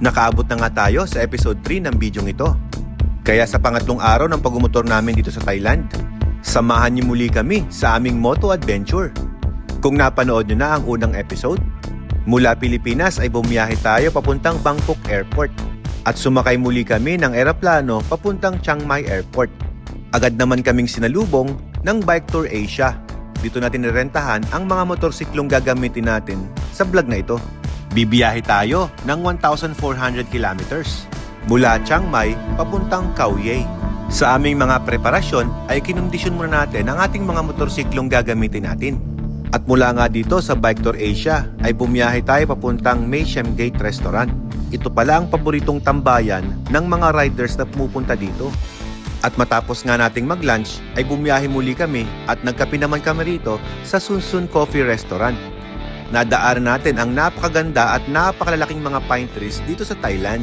Nakaabot na nga tayo sa episode 3 ng bidyong ito. Kaya sa pangatlong araw ng pagmumotor namin dito sa Thailand, samahan niyo muli kami sa aming moto adventure. Kung napanood niyo na ang unang episode, mula Pilipinas ay bumiyahe tayo papuntang Bangkok Airport at sumakay muli kami ng eroplano papuntang Chiang Mai Airport. Agad naman kaming sinalubong ng Bike Tour Asia. Dito natin nirentahan ang mga motorsiklong gagamitin natin sa vlog na ito. Bibiyahe tayo ng 1,400 kilometers mula Chiang Mai papuntang Khao Yai. Sa aming mga preparasyon ay kinondisyon muna natin ang ating mga motorsiklong gagamitin natin. At mula nga dito sa Bike Tour Asia ay bumiyahe tayo papuntang Mae Siem Gate Restaurant. Ito pala ang paboritong tambayan ng mga riders na pumupunta dito. At matapos nga nating mag-lunch ay bumiyahe muli kami at nagkape naman kami rito sa Sun Sun Coffee Restaurant. Nadaanan natin ang napakaganda at napakalalaking mga pine trees dito sa Thailand.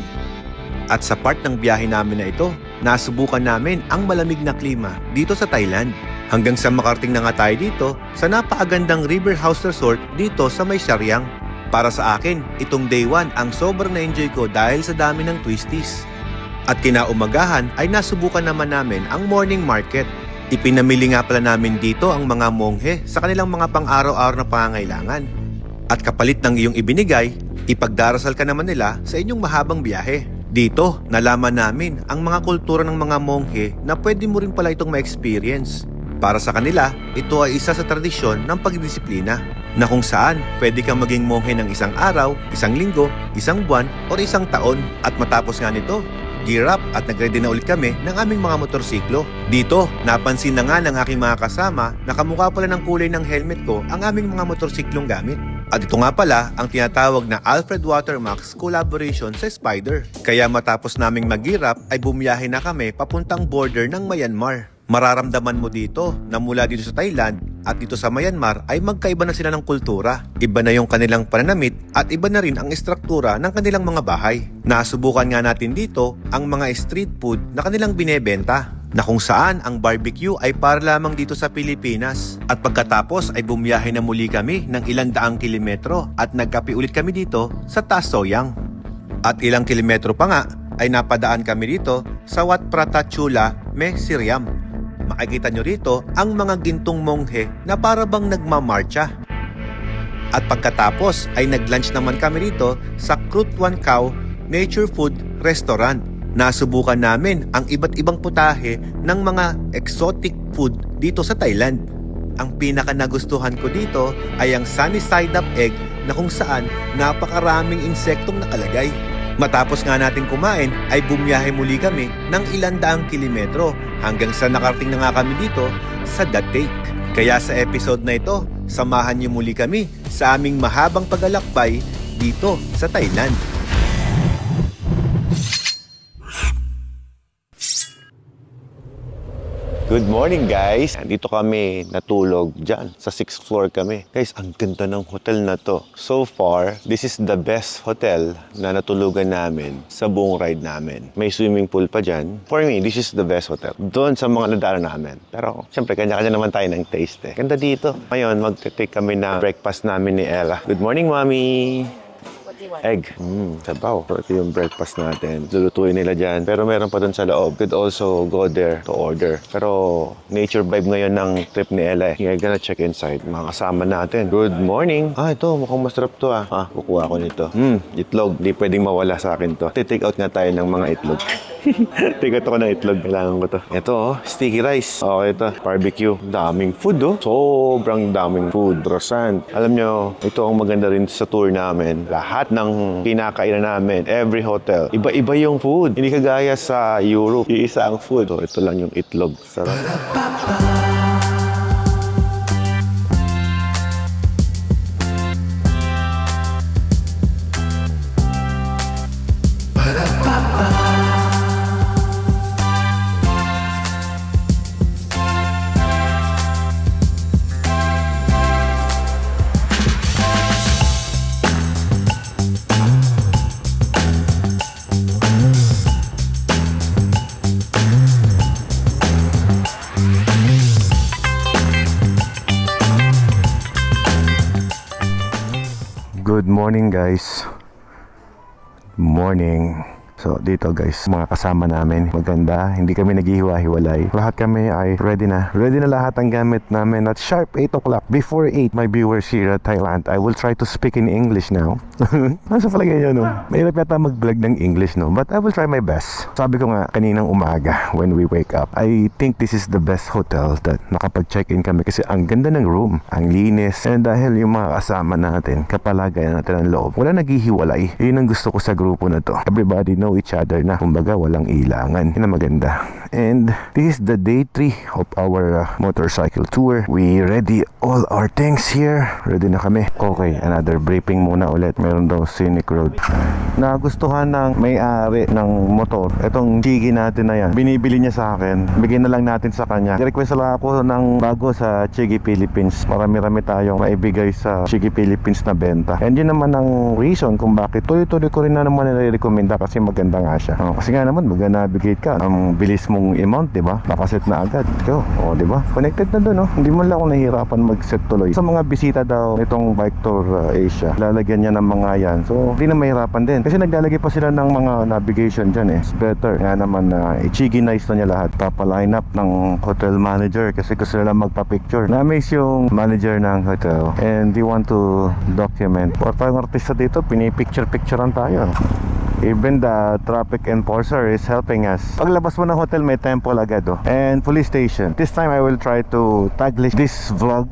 At sa part ng biyahe namin na ito, nasubukan namin ang malamig na klima dito sa Thailand. Hanggang sa makarating na nga tayo dito sa napakagandang River House Resort dito sa Mae Sariang. Para sa akin, itong day 1 ang sobrang na-enjoy ko dahil sa dami ng twisties. At kinaumagahan ay nasubukan naman namin ang morning market. Ipinamili nga pala namin dito ang mga monghe sa kanilang mga pang-araw-araw na pangangailangan. At kapalit ng iyong ibinigay, ipagdarasal ka naman nila sa inyong mahabang biyahe. Dito, nalaman namin ang mga kultura ng mga monghe na pwede mo rin pala itong ma-experience. Para sa kanila, ito ay isa sa tradisyon ng pagdisiplina na kung saan pwede kang maging monghe ng isang araw, isang linggo, isang buwan, o isang taon. At matapos nga nito, gear up at nag-ready na ulit kami ng aming mga motorsiklo. Dito, napansin na nga ng aking mga kasama na kamukha pala ng kulay ng helmet ko ang aming mga motorsiklong gamit. At ito nga pala ang tinatawag na Alfred Watermax collaboration sa Spider. Kaya matapos naming mag-gear up ay bumiyahe na kami papuntang border ng Myanmar. Mararamdaman mo dito na mula dito sa Thailand at dito sa Myanmar ay magkaiba na sila ng kultura. Iba na yung kanilang pananamit at iba na rin ang istruktura ng kanilang mga bahay. Nasubukan nga natin dito ang mga street food na kanilang binebenta, na kung saan ang barbecue ay para lamang dito sa Pilipinas. At pagkatapos ay bumiyahe na muli kami ng ilang daang kilometro at nagkape ulit kami dito sa Ta Soyang. At ilang kilometro pa nga ay napadaan kami dito sa Wat Prata Chula Mae Siriam. Makikita nyo rito ang mga gintong monghe na para bang nagmamarcha. At pagkatapos ay nag-lunch naman kami rito sa Krut Wan Khao Nature Food Restaurant. Nasubukan namin ang iba't ibang putahe ng mga exotic food dito sa Thailand. Ang pinaka nagustuhan ko dito ay ang sunny side up egg na kung saan napakaraming insektong nakalagay. Matapos nga natin kumain ay bumiyahe muli kami ng ilang daang kilometro hanggang sa nakarating na nga kami dito sa The Take. Kaya sa episode na ito, samahan niyo muli kami sa aming mahabang paglalakbay dito sa Thailand. Good morning guys! Dito kami natulog dyan. Sa 6th floor kami. Guys, ang ganda ng hotel na to. So far, this is the best hotel na natulugan namin sa buong ride namin. May swimming pool pa dyan. For me, this is the best hotel. Doon sa mga nadaanan namin. Pero, syempre, kanya-kanya naman tayo ng taste eh. Ganda dito. Ngayon, mag-take kami na breakfast namin ni Ella. Good morning, Mommy! Egg. Sabaw. So, ito yung breakfast natin. Lulutuin nila dyan. Pero meron pa dun sa loob. Could also go there to order. Pero nature vibe ngayon ng trip ni Ella eh. We're gonna check inside. Mga kasama natin. Good morning. Ito. Mukhang masarap to ah. Kukuha ko nito. Itlog. Di pwedeng mawala sa akin to. Take out nga tayo ng mga itlog. Take out ako ng itlog. Kailangan ko to. Ito sticky rice. Ito. Barbecue. Daming food Sobrang daming food. Croissant. Alam nyo, ito ang maganda rin sa tour namin. Lahat ng kinakainan namin, every hotel, iba-iba yung food. Hindi kagaya sa Europe, iisa ang food. So, ito lang yung itlog. Sarap. Good morning guys. Morning. So dito guys, mga kasama namin, maganda, hindi kami naghihiwa-hiwalay. Lahat kami ay ready na. Ready na lahat ang gamit namin at sharp 8 o'clock. Before 8, my viewers here at Thailand, I will try to speak in English now. Nasa palagay nyo, no? Mahirap yata mag-vlog ng English, no? But I will try my best. Sabi ko nga kaninang umaga when we wake up, I think this is the best hotel that nakapag-check-in kami kasi ang ganda ng room, ang linis, and dahil yung mga kasama natin, kapalagayan natin ang loob, wala naghihiwalay. Yun ang gusto ko sa grupo na to. Everybody know each other na, kumbaga walang ilangan. Yun ang maganda. And this is the day 3 of our motorcycle tour. We ready all our things here. Ready na kami. Okay, another briefing muna ulit. Meron daw scenic road. Nagustuhan ng may-ari ng motor itong Chigi natin na yan. Binibili niya sa akin. Bigyan na lang natin sa kanya. Request lang ako ng bago sa Chigi Philippines. Marami-rami tayong maibigay sa Chigi Philippines na benta. And yun naman ang reason kung bakit tuloy-tuloy ko rin na naman nire-recommenda kasi maganda nga siya. Kasi nga naman mag-navigate ka. Ang bilis mong i-mount, diba? Nakaset na agad. Go. O, diba? Connected na doon, no? Hindi mo lang ako nahihirapan mag-set tuloy. Sa mga bisita daw nitong Bike Tour Asia, lalagyan niya ng mga yan. So, hindi na mahirapan din. Kasi naglalagay pa sila ng mga navigation dyan eh. It's better. Nga naman na i-chigi-nice na niya lahat. Papaline up ng hotel manager kasi gusto nila magpa-picture. Na-amaze yung manager ng hotel and they want to document. Or tayong artista dito, pinipicture-picturean tayo. Even the traffic enforcer is helping us. Paglabas mo ng hotel, may temple agad, oh. And police station. This time I will try to taglish this vlog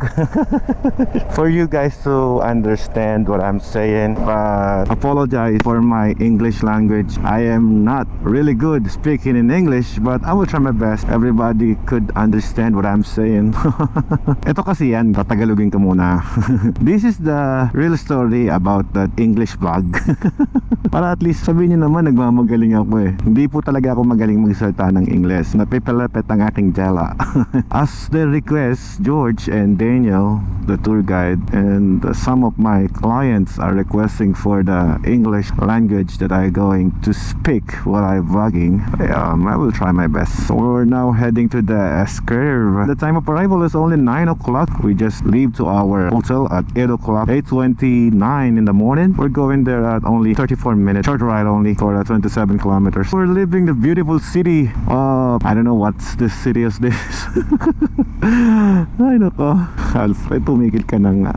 for you guys to understand what I'm saying. But apologize for my English language. I am not really good speaking in English, but I will try my best. Everybody could understand what I'm saying. Ito kasi yan, tatagalogin ko muna. This is the real story about that English vlog. Para at least sabihin nyo naman nagmamagaling ako eh. Hindi po talaga ako magaling magsalita ng English. Napipalapit ang aking jala. As the request, George and Daniel, the tour guide, and some of my clients are requesting for the English language that I'm going to speak while I'm vlogging. I will try my best. So we're now heading to the S-curve. The time of arrival is only 9 o'clock. We just leave to our hotel at 8 o'clock, 8:29 in the morning. We're going there at only 34 minutes. Short ride only for 27 kilometers. We're leaving the beautiful city of, I don't know what's this city is this. Ay nako, Alfred, tumigil ka na nga.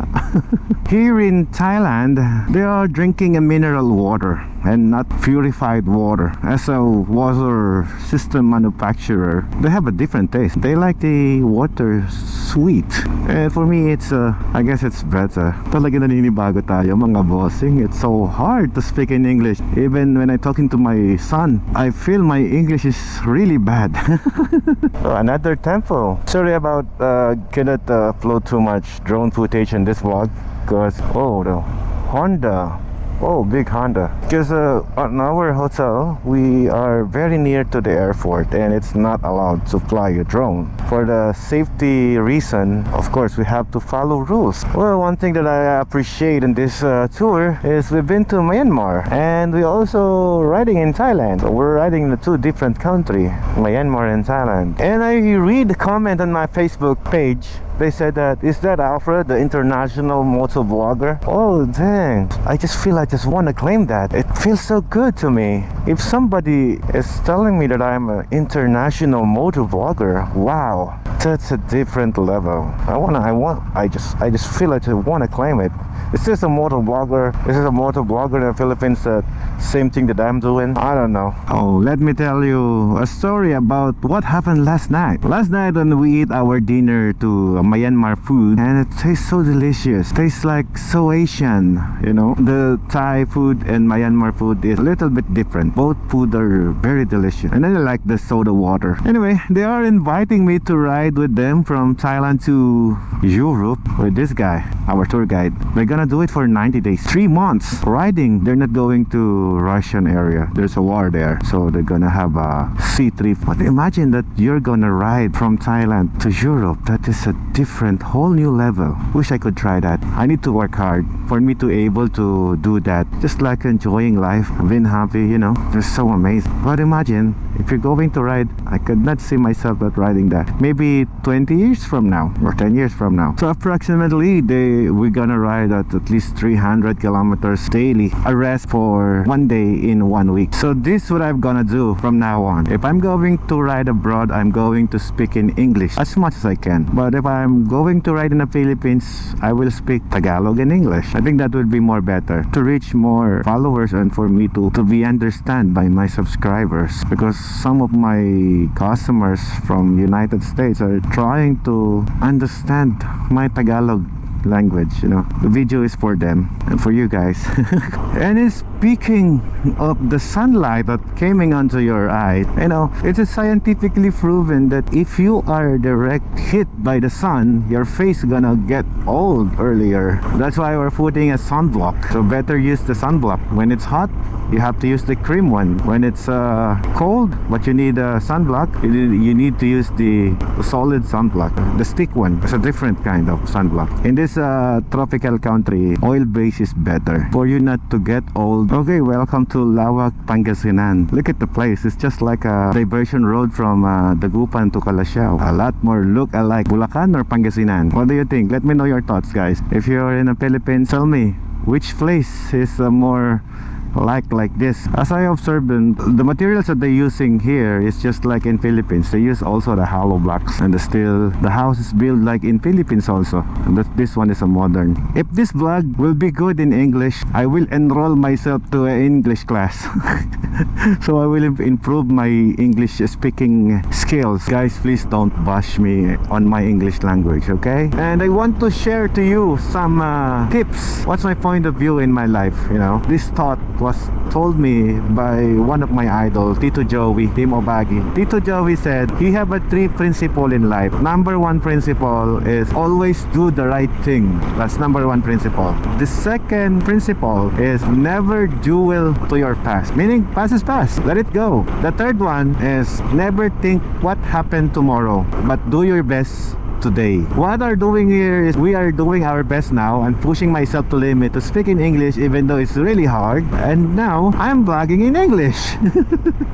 Here in Thailand, they are drinking a mineral water and not purified water. As a water system manufacturer, they have a different taste. They like the water sweet. And for me, it's I guess it's better. Talaga naninibago tayo mga bossing. It's so hard to speak in English. Even when I'm talking to my son, I feel my English is really bad. So another temple. Sorry about cannot upload too much drone footage in this vlog because the Honda. Oh, big Honda. Because on our hotel, we are very near to the airport and it's not allowed to fly a drone. For the safety reason, of course, we have to follow rules. Well, one thing that I appreciate in this tour is we've been to Myanmar and we also riding in Thailand. So we're riding in the two different countries, Myanmar and Thailand. And I read the comment on my Facebook page. They said that, is that Alfred, the international moto vlogger? Oh, dang. I just feel I just want to claim that. It feels so good to me. If somebody is telling me that I'm an international moto vlogger, wow, that's a different level. I just feel like I want to claim it. Is this a moto vlogger? Is this a moto vlogger in the Philippines? Same thing that I'm doing? I don't know. Oh, let me tell you a story about what happened last night. Last night when we eat our dinner to Myanmar food, and it tastes so delicious. Tastes like so Asian, you know. The Thai food and Myanmar food is a little bit different. Both food are very delicious. And I like the soda water. Anyway, they are inviting me to ride with them from Thailand to Europe with this guy, our tour guide. They're gonna do it for 90 days, 3 months riding. They're not going to Russian area. There's a war there, so they're gonna have a sea trip. But imagine that you're gonna ride from Thailand to Europe. That is a different, whole new level. Wish I could try that. I need to work hard for me to able to do that. Just like enjoying life, being happy, you know. It's so amazing. But imagine if you're going to ride, I could not see myself not riding that. Maybe maybe 20 years from now or 10 years from now. So approximately we're gonna ride at least 300 kilometers daily, a rest for 1 day in 1 week. So this is what I'm gonna do from now on. If I'm going to ride abroad, I'm going to speak in English as much as I can. But if I'm going to ride in the Philippines, I will speak Tagalog and English. I think that would be more better to reach more followers and for me to be understood by my subscribers, because some of my customers from United States are trying to understand my Tagalog language. The video is for them and for you guys. And speaking of the sunlight that coming onto your eye, it is scientifically proven that if you are direct hit by the sun, your face gonna get old earlier. That's why we're putting a sunblock. So better use the sunblock. When it's hot, you have to use the cream one. When it's cold but you need a sunblock, you need to use the solid sunblock, the stick one. It's a different kind of sunblock. In this tropical country, oil base is better for you not to get old. Okay, welcome to Lawak, Pangasinan. Look at the place. It's just like a diversion road from Dagupan to Calasiao. A lot more look alike Bulacan or Pangasinan. What do you think? Let me know your thoughts, guys. If you're in the Philippines, tell me which place is more like this. As I observed, the materials that they're using here is just like in Philippines. They use also the hollow blocks and the steel. The house is built like in Philippines also. And this one is a modern. If this vlog will be good in English, I will enroll myself to an English class. So I will improve my English speaking skills. Guys, please don't bash me on my English language, okay? And I want to share to you some tips. What's my point of view in my life? This thought was told me by one of my idols, Tito Joey, Tim Obagi. Tito Joey said he have a 3 principle in life. Number 1 principle is always do the right thing. That's number 1 principle. The second principle is never dwell to your past, meaning past is past, let it go. The third one is never think what happened tomorrow, but do your best today. What are doing here is we are doing our best now and pushing myself to limit to speak in English, even though it's really hard. And now I'm vlogging in English.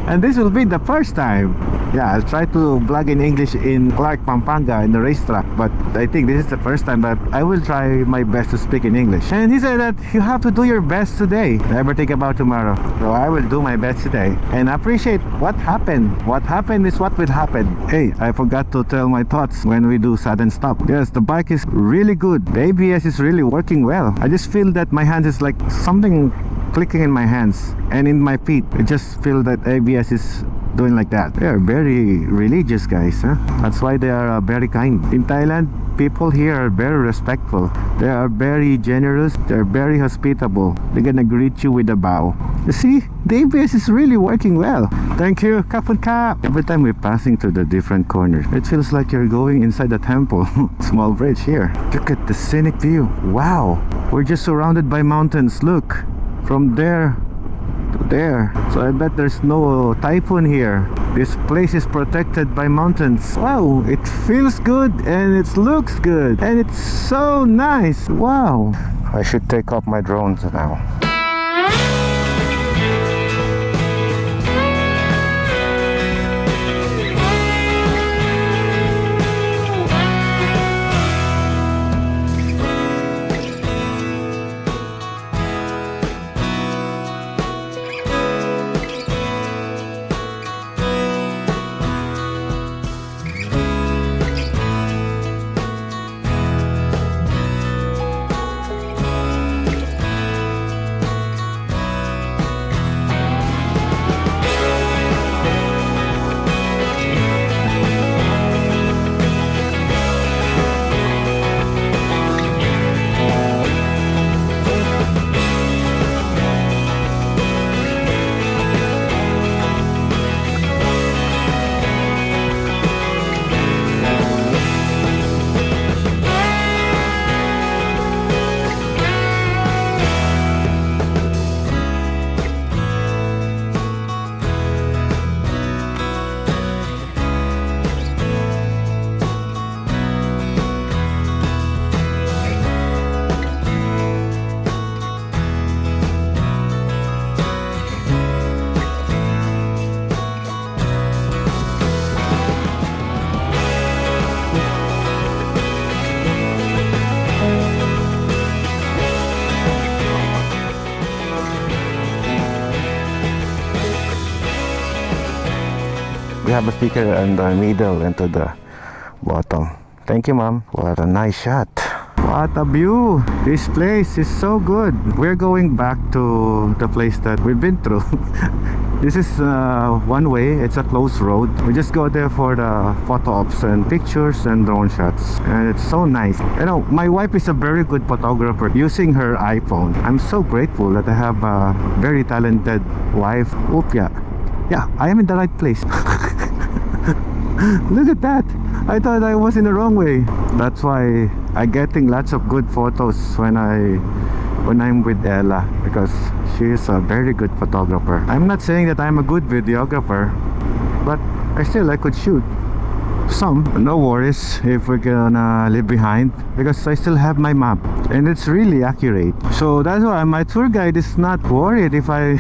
And this will be the first time. Yeah, I'll try to vlog in English in Clark, Pampanga in the racetrack, but I think this is the first time that I will try my best to speak in English. And he said that you have to do your best today, never think about tomorrow. So I will do my best today and appreciate what happened. What happened is what will happen. Hey, I forgot to tell my thoughts when we do sudden stop. Yes, the bike is really good. The ABS is really working well. I just feel that my hands is like something clicking in my hands and in my feet. I just feel that ABS is doing like that. They are very religious guys, huh? That's why they are very kind. In Thailand, people here are very respectful. They are very generous. They're very hospitable. They're gonna greet you with a bow. You see, the ABS is really working well. Thank you, Kapun Ka. Every time we're passing through the different corners, it feels like you're going inside the temple. Small bridge here. Look at the scenic view. Wow, we're just surrounded by mountains. Look, from there to there. So I bet there's no typhoon here. This place is protected by mountains. Wow, it feels good and it looks good and it's so nice. Wow, I should take off my drones now. We have a sticker in the middle and to the bottom. Thank you, mom. What a nice shot. What a view. This place is so good. We're going back to the place that we've been through. This is one way. It's a closed road. We just go there for the photo ops and pictures and drone shots, and it's so nice. You know, my wife is a very good photographer using her iPhone. I'm so grateful that I have a very talented wife. Oop, yeah, I am in the right place. Look at that. I thought I was in the wrong way. That's why I'm getting lots of good photos when I'm with Ella, because she is a very good photographer. I'm not saying that I'm a good videographer, but I could shoot some. No worries if we're gonna leave behind, because I still have my map and it's really accurate. So that's why my tour guide is not worried if I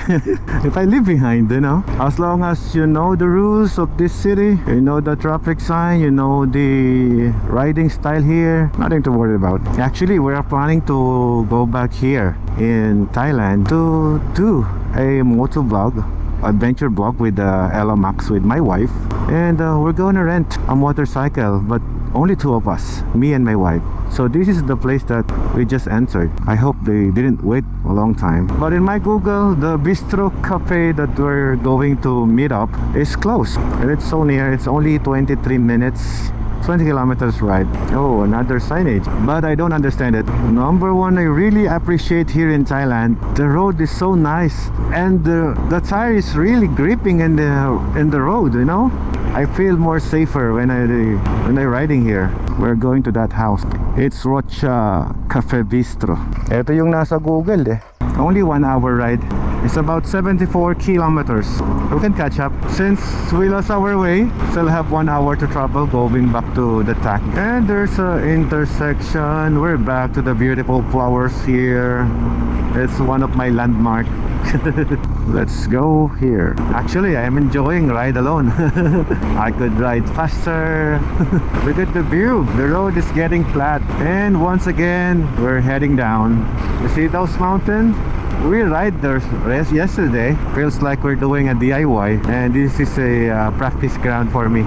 if I leave behind, you know. As long as you know the rules of this city, you know the traffic sign, you know the riding style here, nothing to worry about. Actually, we are planning to go back here in Thailand to do a moto vlog, adventure vlog with Ella Max, with my wife, and we're gonna rent a motorcycle, but only two of us, me and my wife. So this is the place that we just entered. I hope they didn't wait a long time, but in my Google, the bistro cafe that we're going to meet up is closed, and it's so near. It's only 23 minutes, 20 kilometers ride. Oh, another signage, but I don't understand it. Number one, I really appreciate here in Thailand, the road is so nice, and the tire is really gripping in the road, you know. I feel more safer when I riding here. We're going to that house. It's Rocha Cafe Bistro. Ito yung nasa Google eh. Only 1 hour ride. It's about 74 kilometers. We can catch up. Since we lost our way, still have 1 hour to travel going back to the tank. And there's an intersection. We're back to the beautiful flowers here. It's one of my landmarks. Let's go here. Actually, I am enjoying ride alone. I could ride faster. Look at the view. The road is getting flat. And once again, we're heading down. You see those mountains? We ride there yesterday. Feels like we're doing a DIY, and this is a practice ground for me.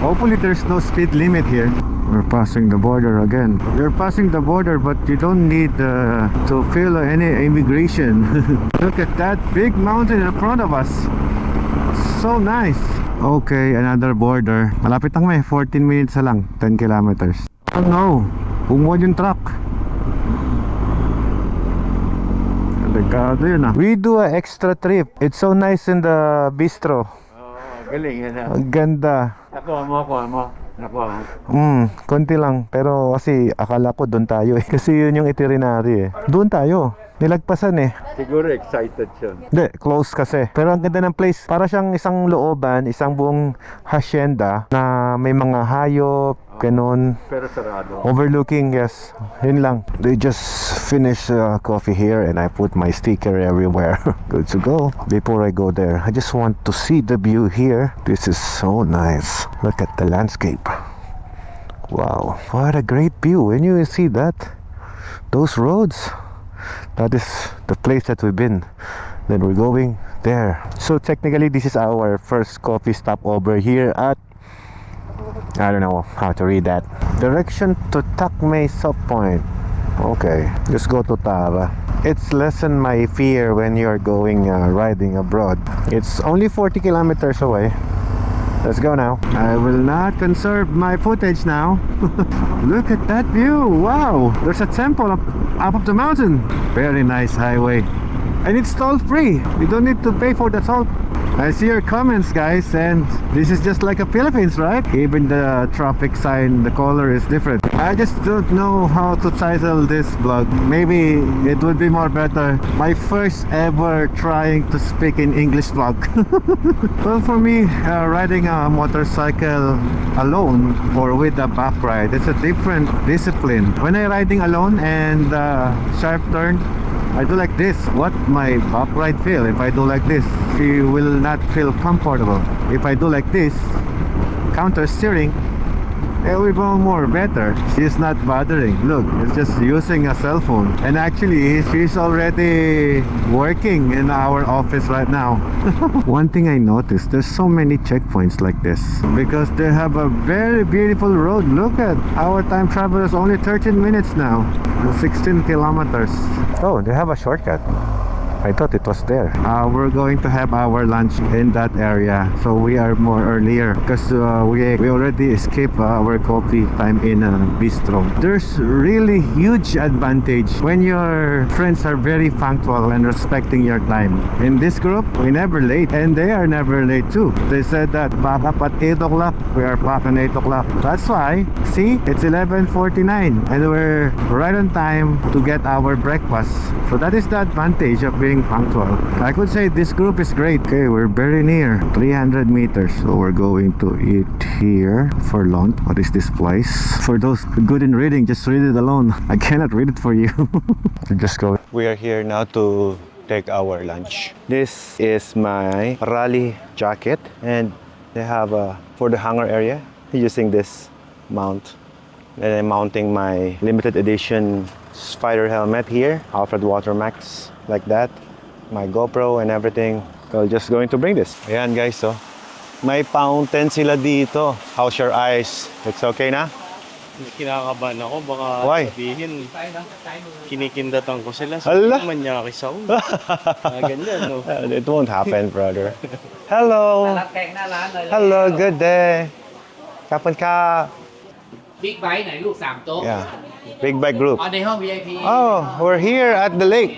Hopefully there's no speed limit here. We're passing the border again. You're passing the border, but you don't need to fill any immigration. Look at that big mountain in front of us. So nice. Okay, another border. Malapit lang, may 14 minutes na lang, 10 kilometers. Oh no, bumuod yung truck. We do an extra trip. It's so nice in the bistro. Galing yan ha. Ang ganda. Nakuha mo. Konti lang. Pero kasi akala ko doon tayo eh. Kasi yun yung itinerary eh. Doon tayo. Nilagpasan eh. Siguro excited siya. Hindi, close kasi. Pero ang ganda ng place. Para siyang isang looban, isang buong hacienda na may mga hayop, ganun. Pero sarado. Overlooking, yes. Yun lang. They just finished coffee here and I put my sticker everywhere. Good to go. Before I go there, I just want to see the view here. This is so nice. Look at the landscape. Wow, what a great view. When you see that, those roads, that is the place that we've been. Then we're going there. So technically this is our first coffee stop over here at, I don't know how to read that. Direction to Tak Mei Sub Point. Okay, just go to Tara. It's lessen my fear when you're going riding abroad. It's only 40 kilometers away. Let's go now. I will not conserve my footage now. Look at that view. Wow, there's a temple up of the mountain. Very nice highway. And it's toll free. You don't need to pay for the toll. I see your comments, guys, and this is just like a Philippines, right? Even the traffic sign, the color is different. I just don't know how to title this vlog. Maybe it would be more better, my first ever trying to speak in English vlog. Well, for me, riding a motorcycle alone or with a back ride, it's a different discipline. When I'm riding alone and sharp turn, I do like this. What my back ride feel? If I do like this, you will not feel comfortable. If I do like this, counter steering, Even more better. She's not bothering. Look, it's just using a cell phone. And actually, she's already working in our office right now. One thing I noticed, there's so many checkpoints like this because they have a very beautiful road. Look at our time travel is only 13 minutes now. 16 kilometers. Oh, they have a shortcut. I thought it was there. We're going to have our lunch in that area, so we are more earlier because we already escaped our coffee time in a bistro. There's really huge advantage when your friends are very punctual and respecting your time. In this group, we never late, and they are never late too. They said that back up at 8 o'clock. We are back at 8 o'clock. That's why, see, it's 11:49 and we're right on time to get our breakfast. So that is the advantage of being punctual. I could say this group is great. Okay, we're very near 300 meters, so we're going to eat here for lunch. What is this place? For those good in reading, just read it alone. I cannot read it for you. Just go. We are here now to take our lunch. This is my rally jacket, and they have for the hangar area using this mount. And I'm mounting my limited edition spider helmet here, Alfred Watermax, like that. My GoPro and everything. So just going to bring this. Ayan guys, so may fountain sila dito. How's your eyes? It's okay na? Kinakabahan ako, baka Why? sabihin, kinikindatan ko sila. Hala? Sabi manyakis ako. Ganyan, no? It won't happen, brother. Hello. Hello, good day. Kapag ka... Big Bite ไหนลูก3โต๊ะ Yeah. Big Bike Group. อ๋อในห้อง VIP Oh, we're here at the lake.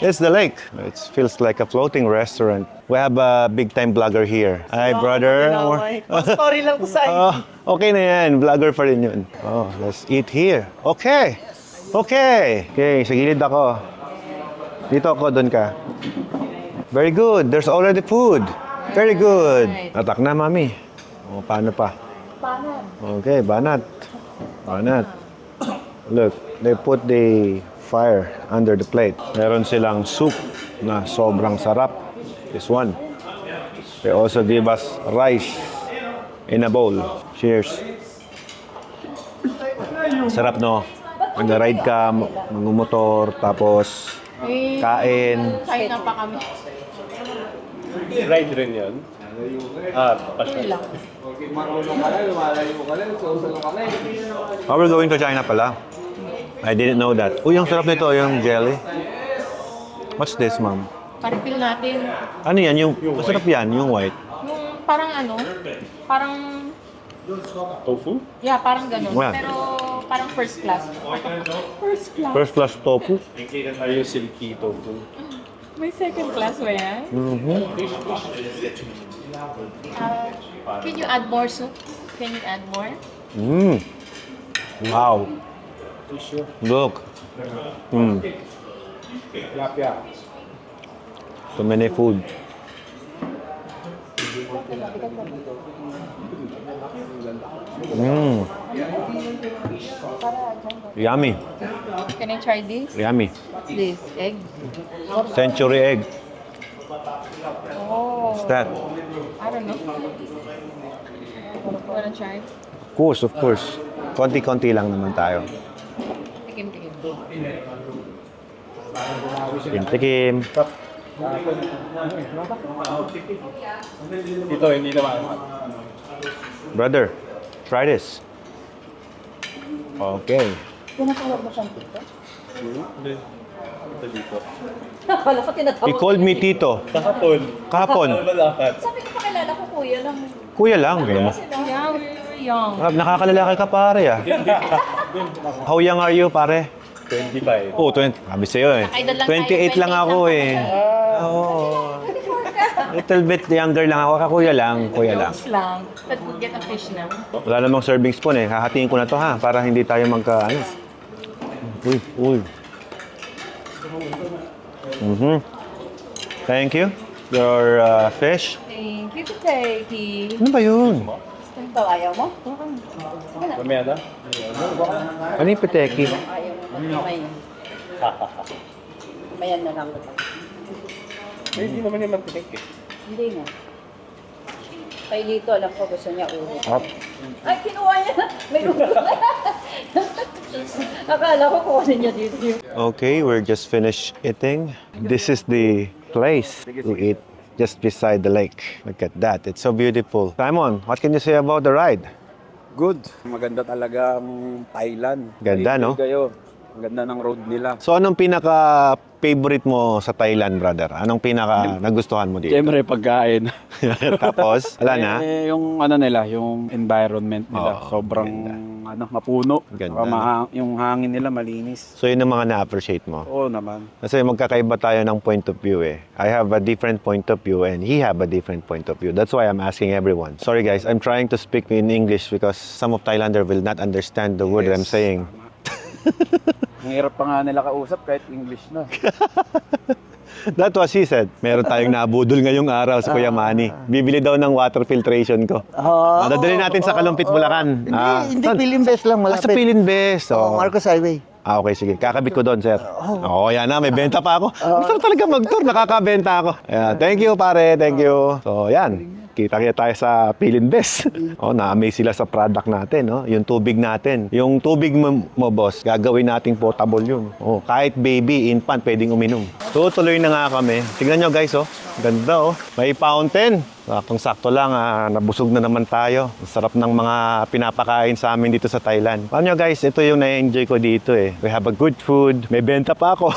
It's the lake. It feels like a floating restaurant. We have a big time vlogger here. Hi, brother. Story lang ko sa Oh, okay na yan. Vlogger pa rin yun. Oh, let's eat here. Okay. Okay. Okay, sa gilid ako. Dito ako, doon ka. Very good. There's already food. Very good. Tatak na, mami. Oh, paano pa? Okay, banat. Banat. Look, they put the fire under the plate. Meron silang soup na sobrang sarap. This one. They also give us rice in a bowl. Cheers. Sarap, no? Mag-ride ka, mag-motor, tapos kain. Kahit na pa kami. Ride rin yun. Pasyon. Oh, we're going to China pala. I didn't know that. Uy, ang sarap nito, yung jelly. What's this, ma'am? Paripil natin. Ano yan? Yung, masarap yan, yung white. Yung parang ano, parang, Tofu? yeah, parang ganun. Well. Pero parang first class. First class. First class tofu. Ay, yung silky tofu. May second class ba yan? Can you add more soup? Can you add more? Mmm. Wow. Look. Mm. So many food. Mmm. Yummy. Can I try this? Yummy. This egg? Century egg. Oh, What's that? I don't know. Wanna try? Of course. Konti-konti lang naman tayo. Tikim-tikim. Tikim. Dito, hindi naman. Brother, try this. Okay. Ito dito. Wala ko tinatawag. He called me Tito. Kahapon. Kahapon. Malakad. Sabi ko pakilala ko kuya lang. Kuya lang. Yeah, we're young. Nakakalalaki ka pare ah. How young are you pare? 25. Oh, 20. Sabi sa'yo eh. Idol lang tayo, 28 lang ako eh. Oo. Little bit younger lang ako. Kuya lang. Kuya lang. Jokes lang. But we'll get a fish now. Wala namang serving spoon eh. Hahatiin ko na to ha. Para hindi tayo magka ano. Uy, uy. Thank you. Your fish. Thank you, Teki. Ano ba yun? Ito, ayaw mo? Mamaya na? Ano yung piteki? Ayaw mo. Mayan. Mayan na lang. Hindi naman yung mantinik eh. Hindi nga. Kay Lito, alam ko gusto niya ulo. Ay, kinuha niya. May ulo. Akala ko kuha niya dito. Okay, we're just finished eating. This is the place to eat just beside the lake. Look at that. It's so beautiful. Simon, what can you say about the ride? Good. Maganda talaga ang Thailand. Ganda, no? Kayo. Ang ganda ng road nila. So, anong pinaka-favorite mo sa Thailand, brother? Anong pinaka-nagustuhan mo dito? Siyempre, pagkain. Tapos, wala na? Yung ano nila, yung environment nila. Oo, sobrang mapuno. Ganda, Saka yung hangin nila malinis. So, yun ang mga na-appreciate mo. Oo naman. Kasi magkakaiba tayo ng point of view eh. I have a different point of view and he have a different point of view. That's why I'm asking everyone. Sorry guys, I'm trying to speak in English because some of Thailander will not understand the word that I'm saying. Ang hirap pa nga nila kausap kahit English na. That was he said. Meron tayong nabudol ngayong araw sa Kuya Manny. Bibili daw ng water filtration ko. Dadalhin natin sa Kalumpit, Bulacan. Hindi, Pilimbes lang, malapit. Sa Pilinbes. Marcos Highway. Okay, sige. Kakabit ko doon, sir. Oo, yan na. May benta pa ako. Gusto talaga mag-tour. Nakakabenta ako. Ayan. Thank you, pare. Thank you. So, yan. Kita-kita tayo sa Pilinbes. Na-amaze sila sa product natin. Yung tubig natin. Yung tubig mo, boss, gagawin nating potable yun. Kahit baby, infant, pwedeng uminom. Tutuloy na nga kami. Tingnan nyo, guys. Ganda, May fountain. Saktong-sakto lang, nabusog na naman tayo. Ang sarap ng mga pinapakain sa amin dito sa Thailand. Paano nyo guys, ito yung na-enjoy ko dito eh. We have a good food, may benta pa ako.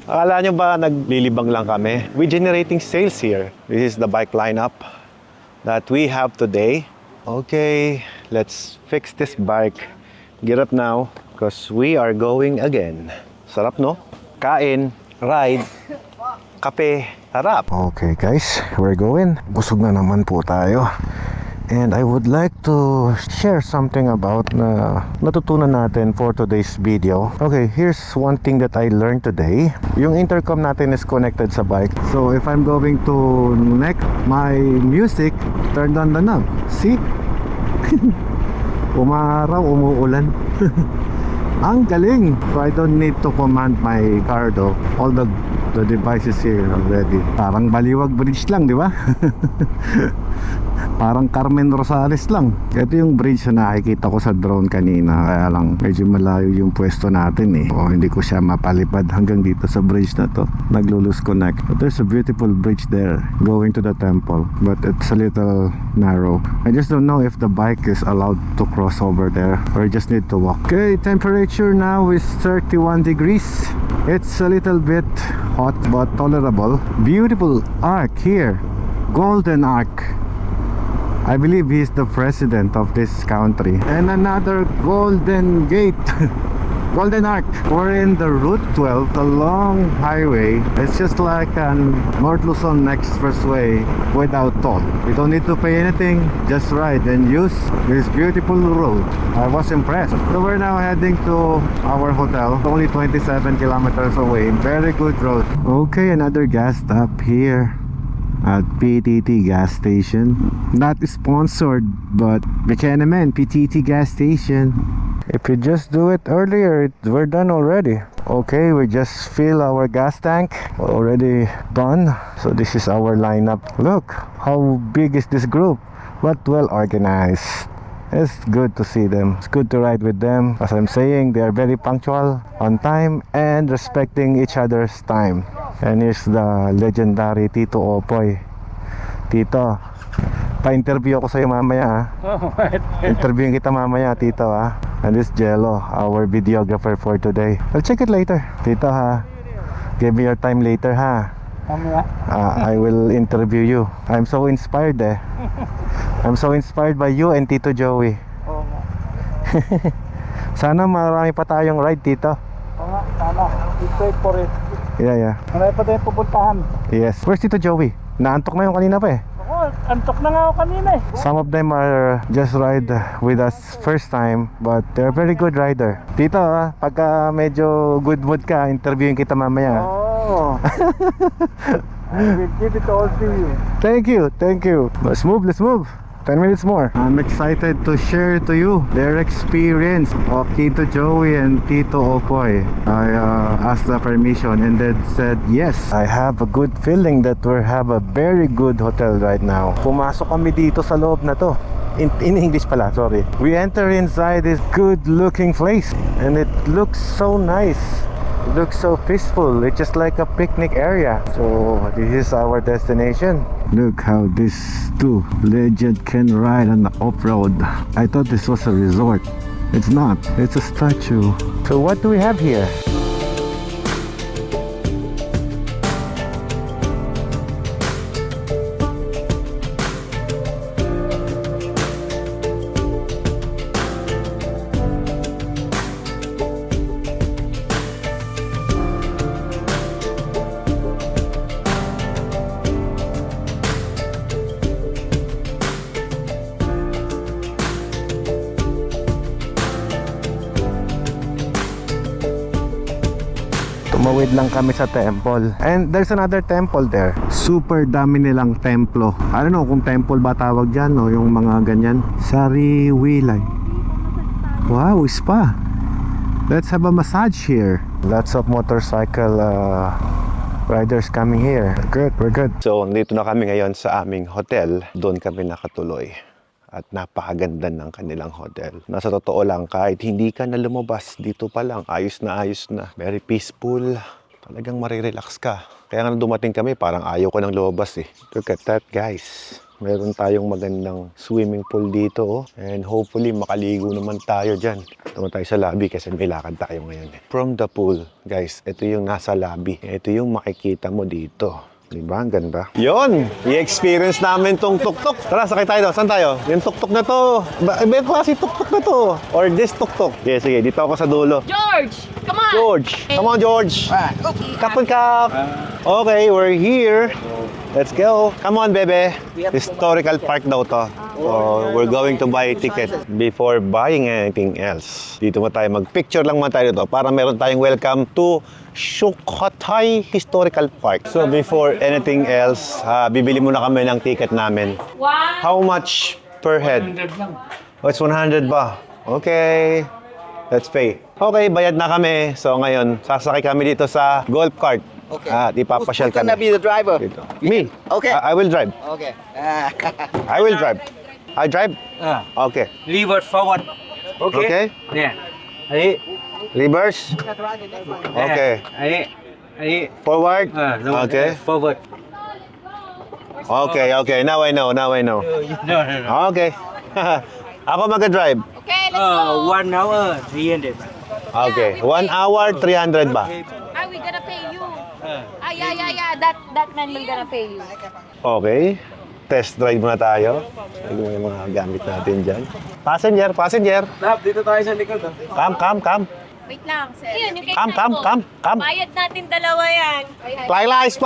Akala nyo ba naglilibang lang kami? We're generating sales here. This is the bike lineup that we have today. Okay, let's fix this bike. Get up now, because we are going again. Sarap no? Kain, ride, kape, harap. Okay guys, we're going. Busog na naman po tayo. And I would like to share something about na natutunan natin for today's video. Okay, here's one thing that I learned today. Yung intercom natin is connected sa bike. So if I'm going to connect my music, turn on the knob. See? Umaraw, umuulan. Ang galing! So I don't need to command my car though. All the devices here already. Parang Baliwag Bridge lang, di ba? Parang Carmen Rosales lang. Ito yung bridge na nakikita ko sa drone kanina. Kaya lang medyo malayo yung pwesto natin eh. Hindi ko siya mapalipad hanggang dito sa bridge na to. Naglulus connect. But there's a beautiful bridge there going to the temple. But it's a little narrow. I just don't know if the bike is allowed to cross over there or just need to walk. Okay, temperature now is 31 degrees. It's a little bit hot but tolerable. Beautiful arc here. Golden Arc. I believe he's the president of this country. And another Golden Gate. Golden Arc. We're in the Route 12, the long highway. It's just like an North Luzon Expressway without toll. You don't need to pay anything, just ride and use this beautiful road. I was impressed. So we're now heading to our hotel, only 27 kilometers away. Very good road. Okay, another gas stop here at PTT gas station. Not sponsored, but Buchanan PTT gas station. If you just do it earlier, we're done already. Okay, we just fill our gas tank. Already done. So this is our lineup. Look, how big is this group? But well organized. It's good to see them. It's good to ride with them. As I'm saying, they are very punctual, on time, and respecting each other's time. And here's the legendary Tito Opoy. Tito, pa-interview ako sa'yo mamaya Interviewin kita mamaya, Tito And this Jello, our videographer for today. I'll check it later. Tito give me your time later I will interview you. I'm so inspired I'm so inspired by you and Tito Joey. Sana marami pa tayong ride, Tito. Sana. Wait for it. Yeah. Marami pa tayong pupuntahan. Yes. Where's Tito Joey? Naantok na yung kanina pa Antok na nga ako kanina Some of them are just ride with us first time, but they're very good rider. Tito, pagka medyo good mood ka, interviewin kita mamaya. I will give it all to you. Thank you. Let's move. 10 minutes more. I'm excited to share to you their experience of Tito Joey and Tito Opoy. I asked the permission and they said yes. I have a good feeling that we have a very good hotel right now. Pumasok kami dito sa loob na to. In English pala, sorry. We enter inside this good looking place and it looks so nice. It looks so peaceful. It's just like a picnic area. So this is our destination. Look how these two legends can ride on the off-road. I thought this was a resort. It's not. It's a statue. So what do we have here? Tumawid lang kami sa temple. And there's another temple there. Super dami nilang templo. I don't know kung temple ba tawag dyan o yung mga ganyan. Sariwilay. Wow, spa. Let's have a massage here. Lots of motorcycle riders coming here. We're good. So, dito na kami ngayon sa aming hotel. Doon kami nakatuloy. At napakaganda ng kanilang hotel. Nasa totoo lang, kahit hindi ka na lumabas, dito pa lang, ayos na ayos na. Very peaceful. Talagang marirelax ka. Kaya nga dumating kami, parang ayaw ko nang lumabas eh. Look at that, guys. Meron tayong magandang swimming pool dito. Oh. And hopefully, makaligo naman tayo dyan. Tama tayo sa lobby kasi may lakad tayo ngayon eh. From the pool, guys, ito yung nasa lobby. Ito yung makikita mo dito. Diba? Ang ganda. Yun! I-experience namin tong tuk-tuk. Tara, sakay tayo doon. Saan tayo? Yung tuk-tuk na to. Iba klase tuk-tuk na to. Or this tuk-tuk. Okay, sige. Dito ako sa dulo. George! Come on! George! Come on, George! Kapag kap! Okay, we're here. Let's go. Come on, bebe. Historical park daw to. So, we're going to buy a ticket before buying anything else. Dito mo tayo. Mag-picture lang mo tayo dito para meron tayong welcome to Sukhothai Historical Park. So before anything else, bibili muna kami ng ticket namin. How much per head? 100 lang. Oh, it's 100 ba? Okay. Let's pay. Okay, bayad na kami. So ngayon, sasakay kami dito sa golf cart. Okay. At ipapasyal Who's gonna kami. be the driver? Dito. Me. Okay. I will drive. Okay. I will drive. I drive? Okay. Lever forward. Okay. Yeah. Aí. Reverse. Okay. Aí. Forward. Okay. Forward. Okay. Now I know. No. Okay. Ako mag-drive. Okay, let's go! 1 hour 300. Okay. 1 hour, 300 ba? Are we gonna pay you? Yeah. That man will gonna pay you. Okay. Test drive muna tayo. Tignan mo yung mga gamit natin dyan. Passenger. Lap, dito tayo sa likod. Come. Wait lang, sir. Ayun, yung Come. Bayad natin dalawa yan. Fly lies.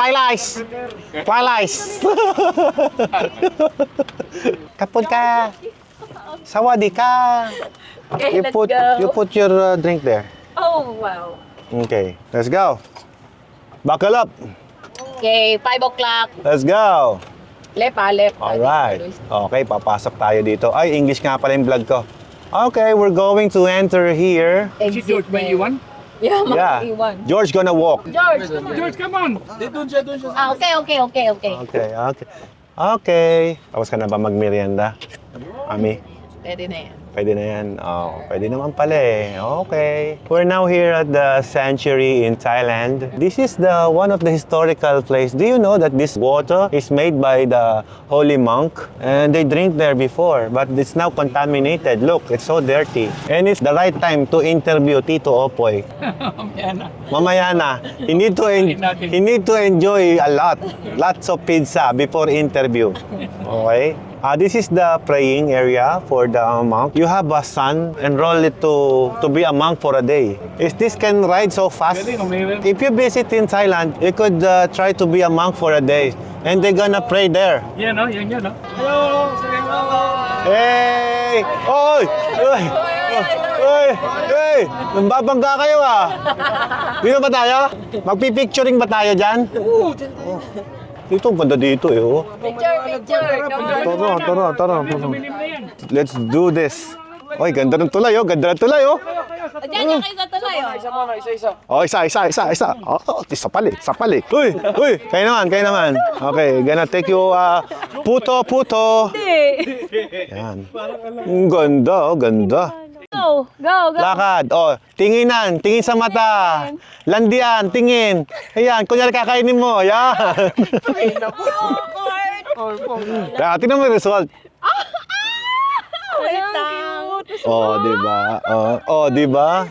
Kapag ka. Sawadi ka. Okay, let's go. You put your drink there. Oh, wow. Okay. Let's go. Buckle up. Okay, 5 o'clock. Let's go. Left. Alright. Okay, papasok tayo dito. Ay, English nga pala yung vlog ko. Okay, we're going to enter here. Exit may iwan? Yeah, Yeah. iwan. George gonna walk. George, come on. Doon siya. Okay. Okay. Tapos ka na ba magmerienda? Ami? Pwede na yan. Pwede na yan. Oh, pwede naman pala eh. Okay. We're now here at the sanctuary in Thailand. This is the one of the historical place. Do you know that this water is made by the holy monk? And they drink there before, but it's now contaminated. Look, it's so dirty. And it's the right time to interview Tito Opoy. Mamaya na. He need to enjoy a lot. Lots of pizza before interview. Okay? This is the praying area for the monk. You have a son, enroll it to be a monk for a day. If this can ride so fast, if you visit in Thailand, you could try to be a monk for a day. And they're gonna pray there. Yan no. Hey! Oy! Hey! Nambabangga kayo ah! Dito ba tayo? Magpipicturing ba tayo dyan? Dito, banda dito eh oh. Picture. Tara. Let's do this. Oy, ganda ng tulay, oh. Ganda ng tulay, oh. Diyan kayo sa tuloy, oh. Isa muna, isa. Oh, isa. Oh, isa pali. Uy, kayo naman. Okay, gonna take you, puto. Yan. Ang ganda, ganda. Go. Lakad, oh, tingin sa mata. Landian, tingin. Ayan, kunyari kakainin mo, ayan. Kaya, tingnan mo yung result. Oh, di ba?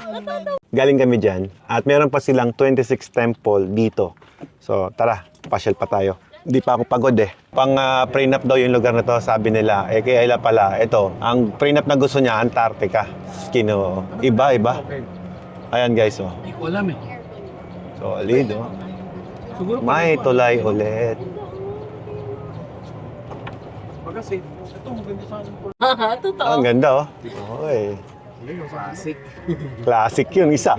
Galing kami diyan at meron pa silang 26 temple dito. So, tara, pasyal pa tayo. Hindi pa ako pagod eh. Pang prenup daw yung lugar na to, sabi nila. Eh, kaya pala, ito, ang prenup na gusto niya, Antarctica. Skino, iba. Ayan guys, oh. Hindi ko alam eh. Solid, oh. May tulay ulit. Kasi, ito, maganda sa akin. Totoo. Ang ganda, oh. Oy. Classic yun, isa.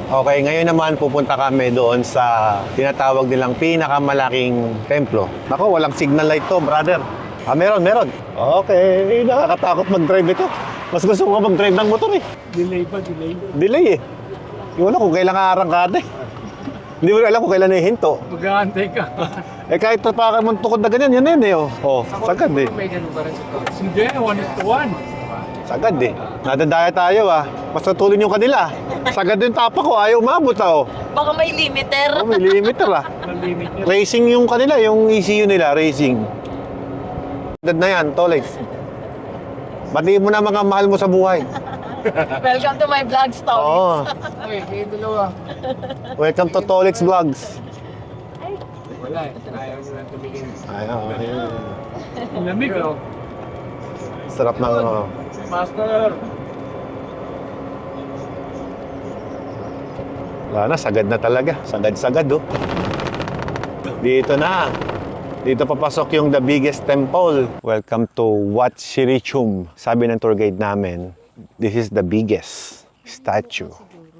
Okay, ngayon naman pupunta kami doon sa tinatawag nilang pinakamalaking templo. Nako, walang signal light to, brother. Meron. Okay, nakakatakot mag-drive ito. Mas gusto ko mag-drive ng motor eh. Delay eh. Hindi wala kung kailan arangkada eh. Hindi mo alam kung kailan hihinto. Mag-aantay ka. Eh kahit tapakan mo tukod na ganyan, yan eh oh. Oh, sagad eh. May ganun pa rin sa to. Hindi, 1:1. Sagad eh. Nadadaya tayo ah. Mas natulin yung kanila. Sagad yung tapa ko, ayaw umabot ah oh. Baka may limiter. Oh, may limiter ah. Malimit niya. Racing yung kanila, yung ECU nila, racing. Dad na yan, Tolex. Batiin mo na mga mahal mo sa buhay. Welcome to my vlog story. Oo. Okay, kayo dalawa. Welcome to Tolex Vlogs. Wala eh. Ayaw nyo lang tumingin. Ayaw. Ang lamig oh. Sarap ng ano. Master! Wala na, sagad na talaga. Sagad oh. Dito na. Dito papasok yung the biggest temple. Welcome to Wat Shirichum. Sabi ng tour guide namin, this is the biggest statue.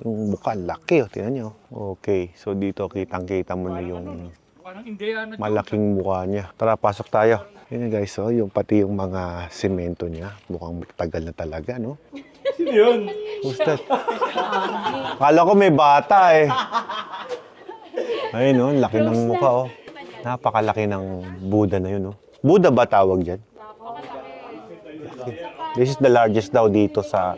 Yung mukha, laki oh. Tingnan nyo. Okay, so dito kitang-kita mo na yung Parang Indiana. malaking mukha niya. Tara, pasok tayo. Yun guys, oh, yung pati yung mga semento niya. Mukhang tagal na talaga, no? Sino yun? Who's that? Kala ko may bata eh. Ayun, oh, laki ng mukha, oh. Napakalaki ng Buddha na yun, oh. Buddha ba tawag dyan? This is the largest daw dito sa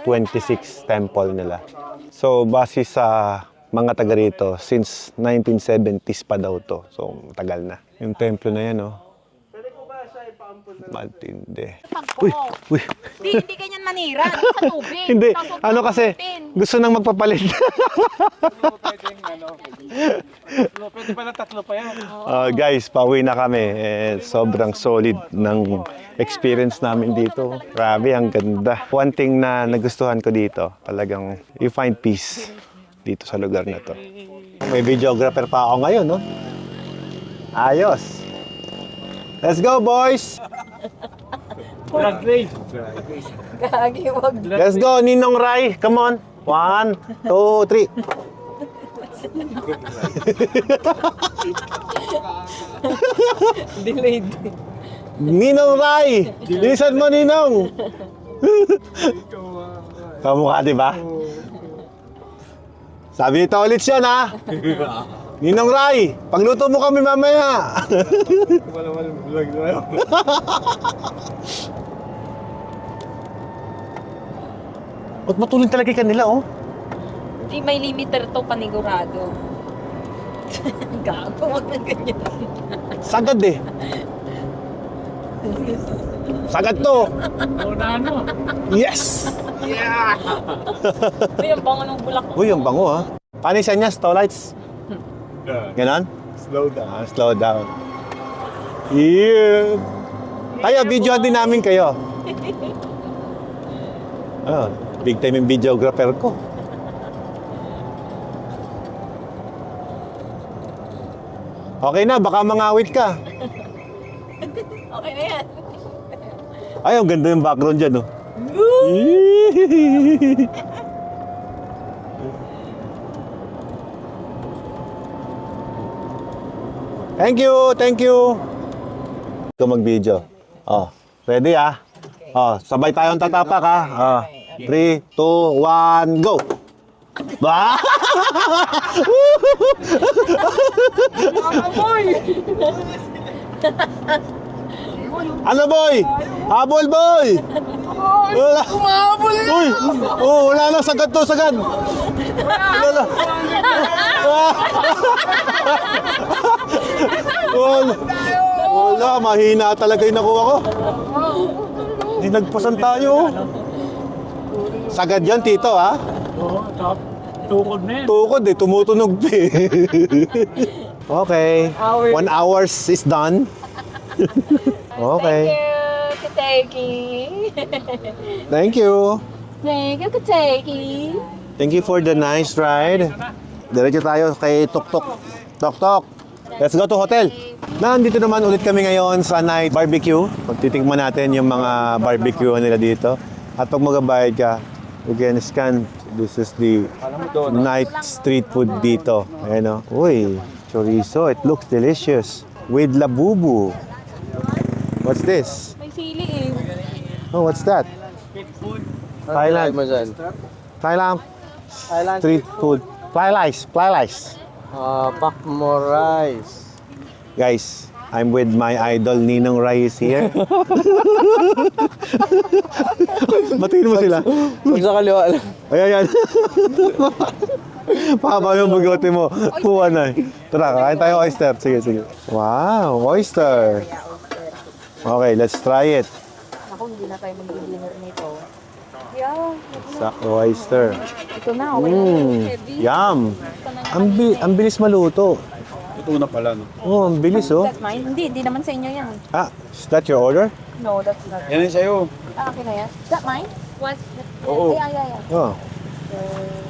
26 temple nila. So, base sa mga taga rito, since 1970s pa daw to. So, tagal na. Yung templo na yan, oh. Matindi. Uy! Hindi ganyan manira. Sa tubig. Hindi. Tapos Ano kasi, gusto nang magpapalit. Pwede pala tatlo pa yan. Guys, pauwi na kami. Sobrang solid ng experience namin dito. Grabe, ang ganda. One thing na nagustuhan ko dito, talagang you find peace dito sa lugar na to. May videographer pa ako ngayon, no? Ayos. Let's go, boys! Drag race. Gagi, wag. Let's go, Ninong Rai. Come on. 1, 2, 3. Delayed. Ninong Rai! Bilisan mo, Ninong! Kamukha, di ba? Sabi nito ulit siya, ha? Ninong Rai, pagluto mo kami mamaya. Ba't matulin talaga yung kanila, oh? Di may limiter to, panigurado. Gago, wag na ganyan. Sagad eh. Sagad to. Ano? Yes! Uy, ang bango ng bulak. Uy, ang bango, ha? Paano yung sanya? Stolites? Ganon? Slow down. Slow down. Yeah. Kaya, videoan din namin kayo. Oh, big time yung videographer ko. Okay na, baka mangawit ka. Okay na yan. Ay, ang ganda yung background dyan, oh. Thank you, thank you. Ikaw mag-video. Oh, ready ah? Oh, sabay tayong tatapak ah. Oh, 3, 2, 1, go! Ba! Ano boy? Habol boy! Wala. Uy! Oh, wala na, sagad to, sagad! Wala. Wala, mahina talaga yung nakuha ko. Dinagpasan tayo. Sagad yan, Tito, ha? Oo, tukod na yan. Tukod eh, tumutunog pa eh. Okay, 1 hours is done. Okay, Thank you, thank you. Thank you, Kateki. Thank you for the nice ride. Diretso tayo kay Tok Tok. Tok Tok, let's go to hotel. Nandito naman ulit kami ngayon sa night barbecue. Pagtitikman natin yung mga barbecue nila dito. At pag magabayad ka, you can scan. This is the night street food dito. Ayan o. Uy, chorizo. It looks delicious. With labubu. What's this? May sili eh. Oh, what's that? Thailand. Thailand. Street food. Fly lice. Fly lice. Pak mo rice. Guys, I'm with my idol Ninong Rai is here. Batiin mo sila. Kung sa kaliwa lang. Ayan. Pahaba yung bugote mo. Puwan na. Tara, kain tayo oyster. Sige, sige. Wow, oyster. Okay, let's try it. Ako, hindi na tayo mag-dinner nito. Yeah. Sa oyster. Ito na, okay na. Heavy. Yum. Ang bilis maluto. Ito na pala, no? Oh, ang bilis oh. That's mine? Hindi naman sa inyo yan. Ah, is that your order? No, that's not. Yan yung sa'yo. Okay na yan. Is that mine? What? Oo. Yeah. Oh.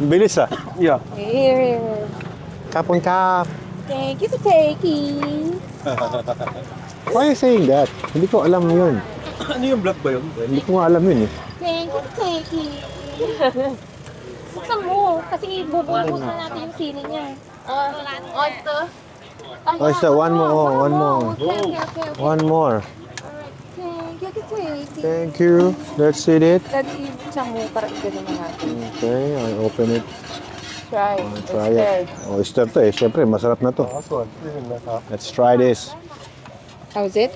Ang bilis ah. Yeah. Here. Kapon kap. Thank you for taking. Why are you saying that? Hindi ko alam yun. Ano yung vlog ba yun? Hindi ko nga alam yun eh. Thank you for taking. Buksan mo, kasi bubulbos na natin yung sili niya. Oyster. Oyster, one more, one more. Okay. One more. Thank you for taking. Thank you. Let's eat it. Let's eat some more para ganun na natin. Okay, I open it. Try. Try it. Oyster to eh. Siyempre, masarap na to. Let's try this. How's it?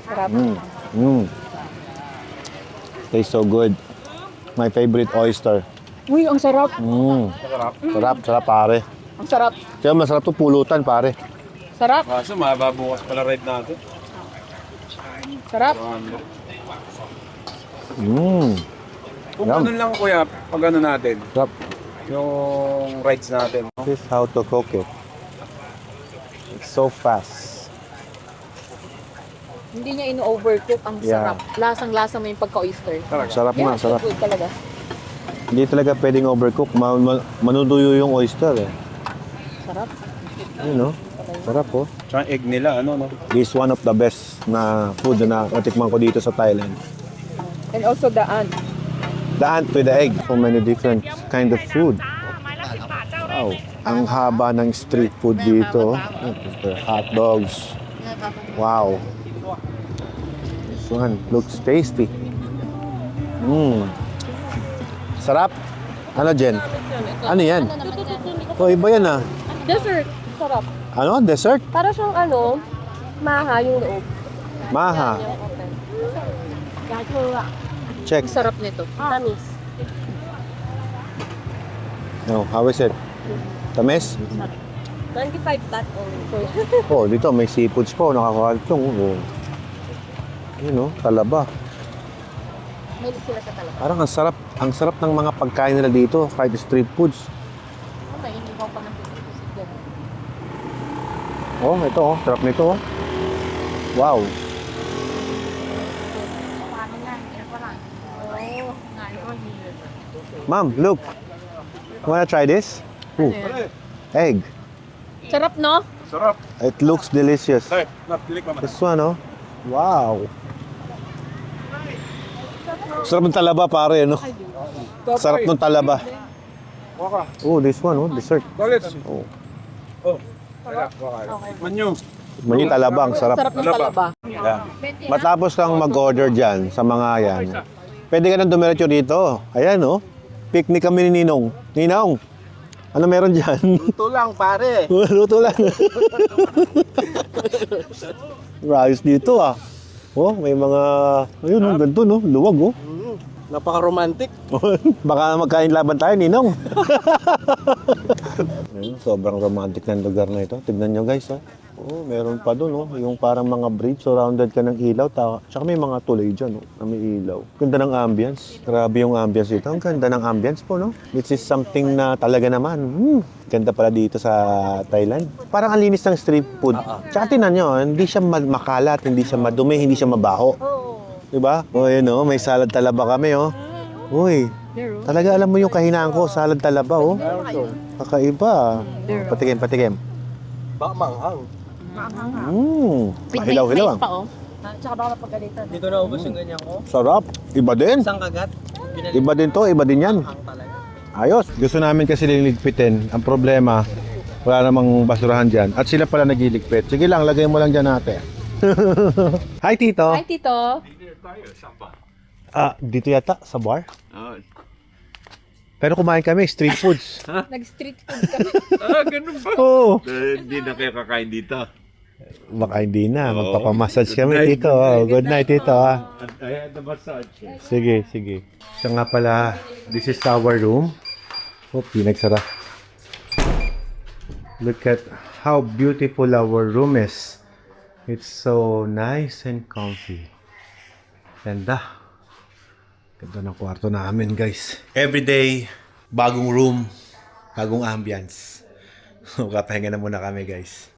Sarap. Tastes so good. My favorite oyster. Uy, ang sarap. Sarap pare. Ang sarap. Kaya masarap to pulutan pare. Sarap. Kaso mababukas pala ride natin. Sarap. Kung Yum. ganun lang kuya, pag ano natin, Sarap. yung rides natin. This is how to cook it. It's so fast. Hindi niya ino-overcook. Ang Yeah. sarap. Lasang-lasa mo yung pagka-oyster. Sarap nga, sarap. Good talaga. Hindi talaga pwedeng overcook. Manuduyo yung oyster eh. Sarap. You know? Sarap oh. Tsaka egg nila, ano, no? This is one of the best na food na natikman ko dito sa Thailand. And also the ant. The ant with the egg. So many different kind of food. Wow. Ang haba ng street food dito. Hot dogs. Wow. This one looks tasty. Sarap. Ano, Jen? Ano yan? Oh, iba yan ah. Dessert. Sarap. Ano? Dessert? Para siyang ano, maha yung loob. Maha. Check. Ang sarap nito. Tamis. No, how is it? Tamis? 25 that only. Oh, dito may seafoods po. Nakakalitong. Oh. You know, talaba. May sila sa talaba. Parang ang sarap ng mga pagkain nila dito, kahit street foods. May hindi ko pa ng pipisigan. Oh, ito oh, sarap nito oh. Wow. Paano na? Ito pa lang. Oh, ngayon. Ma'am, look. Wanna try this? Ooh. Egg. Sarap, no? Sarap. It looks delicious. Sorry, napilik pa man. This one oh. Wow. Sarap ng talaba pare, no? Sarap ng talaba. Oh, this one oh, dessert. College. Oh. Oh. Manyo. Mani talabang, sarap. Sarap ng talaba. Matapos kang mag-order dyan sa mga yan, pwede ka nang dumiretso dito. Ayan, oh. Picnic kami ni Ninong. Ninong, ano meron dyan? Ito lang, pare. Luto lang. Ayos dito, ah. Oh, may mga, ayun, oh, ganito, no? Luwag, oh. Napaka-romantic. Baka magkain laban tayo, Ninong. Ayun, sobrang romantic ng lugar na ito. Tignan nyo, guys, oh. Oh, meron pa doon, oh. Yung parang mga bridge, surrounded ka ng ilaw. Tsaka may mga tulay dyan, oh, na may ilaw. Ganda ng ambience. Grabe yung ambience dito. Ang ganda ng ambience po, no? This is something na talaga naman. Ganda pala dito sa Thailand. Parang ang linis ng street food. Tsaka tinan nyo, hindi siya makalat, hindi siya madumi, hindi siya mabaho. Diba? O, yun, oh, may salad talaba kami, oh. Uy, talaga alam mo yung kahinaan ko, salad talaba, oh. Kakaiba. Patikim. Baka manghang. Hilaw-hilaw, ah. pa, oh. Tsaka baka mapagalitan. Hindi ko naubos yung ganyan ko. Sarap. Iba din. Isang kagat. Iba din to, iba din yan. Talaga. Ayos. Gusto namin kasi liligpitin. Ang problema, wala namang basurahan dyan. At sila pala nagiligpit. Sige lang, lagay mo lang dyan ate. Hi, Tito. Hi, Tito. Dito yata, sa bar. Pero kumain kami, street foods. Nag-street food kami. Ganun ba? Oo. Hindi na kayo kakain dito. Baka hindi na. Magpapamassage kami, Tito. Oh, good night, Tito. Ayan, the massage. Sige. Siya nga pala, this is our room. Oh, pinagsara. Look at how beautiful our room is. It's so nice and comfy. Ganda. Ganda ng kwarto namin, guys. Every day, bagong room, bagong ambience. Kapahinga na muna kami, guys.